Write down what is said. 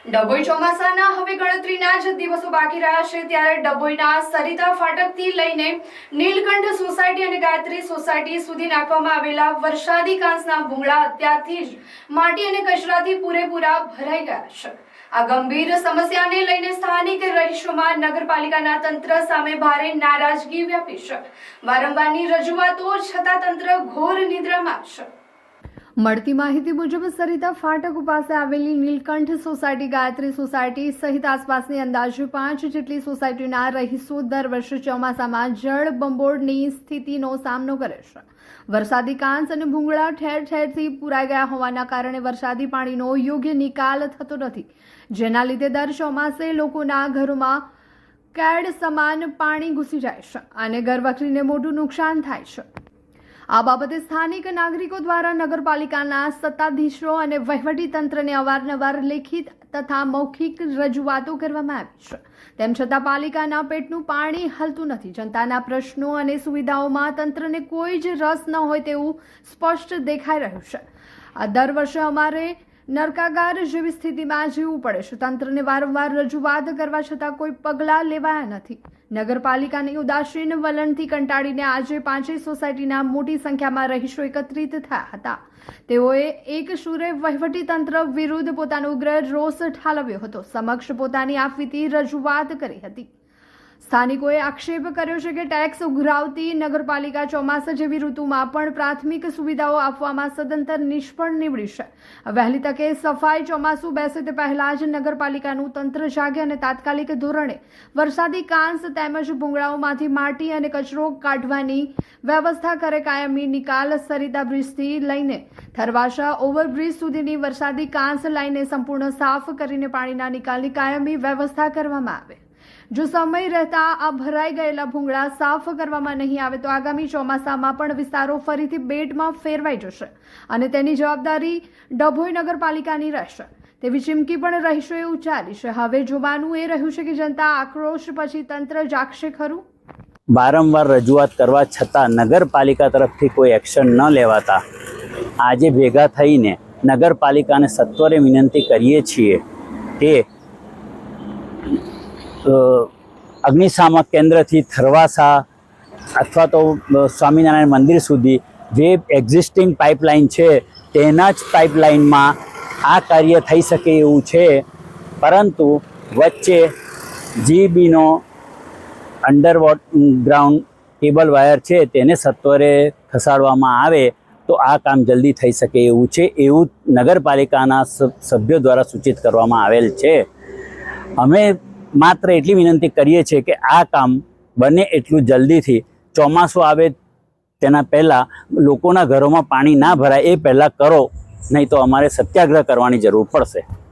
ડભોઈ ચોમાસાના હવે ગણતરીના જ દિવસો બાકી રહ્યા છે ત્યારે ડભોઈના સરિતા ફાટકથી લઈને નીલકંઠ સોસાયટી અને ગાયત્રી સોસાયટી સુધી નાખવામાં આવેલા વરસાદી કાંસના ભૂંગળા અત્યારથી જ માટી અને કચરાથી પૂરેપૂરા ભરાઈ ગયા છે। આ ગંભીર સમસ્યાને લઈને સ્થાનિક રહીશોમાં નગરપાલિકાના તંત્ર સામે ભારે નારાજગી વ્યાપી છે। વારંવારની રજૂઆતો છતાં તંત્ર ઘોર નિદ્રામાં છે। મળતી માહિતી મુજબ સરિતા ફાટક પાસે આવેલી નીલકંઠ સોસાયટી, ગાયત્રી સોસાયટી સહિત આસપાસની અંદાજે 5 જેટલી સોસાયટીના રહીશો દર વર્ષે ચોમાસામાં જળ બંબોળની સ્થિતિનો સામનો કરે છે। વરસાદી કાંસ અને ભૂંગળા ઠેર ઠેરથી પુરાઈ ગયા હોવાના કારણે વરસાદી પાણીનો યોગ્ય નિકાલ થતો નથી, જેના લીધે દર ચોમાસે લોકોના ઘરોમાં કેડ સમાન પાણી ઘૂસી જાય છે અને ઘરવખરીને મોટું નુકસાન થાય છે। આ બાબતે સ્થાનિક નાગરિકો દ્વારા નગરપાલિકાના સત્તાધીશો અને વહીવટી તંત્રને અવારનવાર લેખિત તથા મૌખિક રજૂઆતો કરવામાં આવી છે। તેમ છતાં પાલિકાના પેટનું પાણી હલતું નથી। જનતાના પ્રશ્નો અને સુવિધાઓમાં તંત્રને કોઈ જ રસ ન હોય તેવું સ્પષ્ટ દેખાઈ રહ્યું છે। આ દર વર્ષે અમારે નરકાગાર જેવી સ્થિતિમાં જીવવું પડે છે। તંત્રને વારંવાર રજૂઆત કરવા છતાં કોઈ પગલાં લેવાયા નથી। નગરપાલિકાની ઉદાસીન વલણથી કંટાળીને આજે 5 સોસાયટીના મોટી સંખ્યામાં રહીશો એકત્રિત થયા હતા। તેઓએ એક સુરે વહીવટી તંત્ર વિરુદ્ધ પોતાનો ઉગ્ર રોષ ઠાલવ્યો હતો, સમક્ષ પોતાની આપવીતી રજૂઆત કરી હતી। સ્થાનિકોએ આક્ષેપ કર્યો છે કે ટેક્સ ઉઘરાવતી નગરપાલિકા ચોમાસા જેવી ઋતુમાં પણ પ્રાથમિક સુવિધાઓ આપવામાં સદંતર નિષ્ફળ નીવડી છે। વહેલી તકે સફાઈ ચોમાસું બેસે તે પહેલા જ નગરપાલિકાનું તંત્ર જાગે અને તાત્કાલિક ધોરણે વરસાદી કાંસ તેમજ ભૂંગળાઓમાંથી માટી અને કચરો કાઢવાની વ્યવસ્થા કરે। કાયમી નિકાલ સરિતા બ્રિજથી લઈને થરવાસા ઓવરબ્રિજ સુધીની વરસાદી કાંસ લાઈને સંપૂર્ણ સાફ કરીને પાણીના નિકાલની કાયમી વ્યવસ્થા કરવામાં આવે। જો સમય રહેતા આ ભરાઈ ગયેલા ભૂંગળા સાફ કરવામાં નહીં આવે તો આગામી ચોમાસામાં પણ વિસ્તારો ફરીથી બેટમાં ફેરવાઈ જશે અને તેની જવાબદારી ડભોઈ નગરપાલિકાની રહેશે તેવી ચીમકી પણ રહીશોએ ઉચ્ચારી છે। હવે જોવાનું એ રહ્યું છે કે જનતા આક્રોશ પછી તંત્ર જાગશે ખરું। વારંવાર રજૂઆત કરવા છતાં નગરપાલિકા તરફથી કોઈ એક્શન ન લેવાતા આજે ભેગા થઈને નગરપાલિકાને સત્વરે વિનંતી કરીએ છીએ કે અગ્નિશામક કેન્દ્રથી થરવાસા અથવા તો સ્વામિનારાયણ મંદિર સુધી જે એક્ઝિસ્ટિંગ પાઇપલાઇન છે તેના જ પાઇપલાઇનમાં આ કાર્ય થઈ શકે એવું છે, પરંતુ વચ્ચે જીબીનો અંડરગ્રાઉન્ડ કેબલ વાયર છે તેને સત્વરે ખસાડવામાં આવે તો આ કામ જલ્દી થઈ શકે એવું છે, એવું નગરપાલિકાના સભ્યો દ્વારા સૂચિત કરવામાં આવેલ છે। અમે માત્ર એટલી વિનંતી કરીએ છીએ કે આ કામ બને એટલું જલ્દીથી ચોમાસું આવે તેના પહેલાં લોકોના ઘરોમાં પાણી ના ભરાય એ પહેલાં કરો, નહીં તો અમારે સત્યાગ્રહ કરવાની જરૂર પડશે।